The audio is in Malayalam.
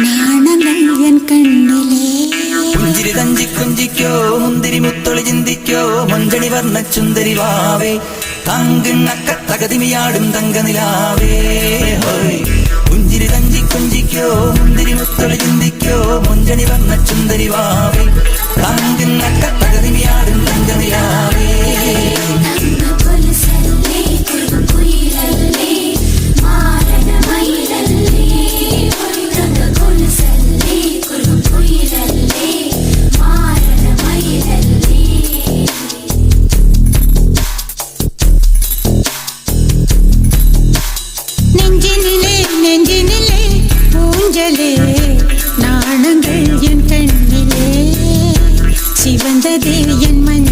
നാണങ്ങൾ എൻ കണ്ണിലേ. പുഞ്ചിരി തഞ്ചി കുഞ്ചിക്കോ മുന്തിരി മുത്തൊളി ചിന്തിക്കോ മഞ്ചണി വർണ്ണ ചുന്ദരി വാവേ തങ്കിണ്ണക്ക തകതിമിയാടും തങ്കനിലാവേ. പുഞ്ചിരി തഞ്ചി കുഞ്ചിക്കോ മുന്തിരി മുത്തൊളി ചിന്തിക്കോ മഞ്ചണി വർണ്ണ ചുന്ദരി വാവേ തങ്കിണ്ണക്ക തകതിമിയാടും തങ്കനിലാവേ. നെഞ്ചിനിലെ പൂഞ്ചലേ നാണങ്ങൾ എൻ കണ്ണിലേ. சிவந்ததே என் மண்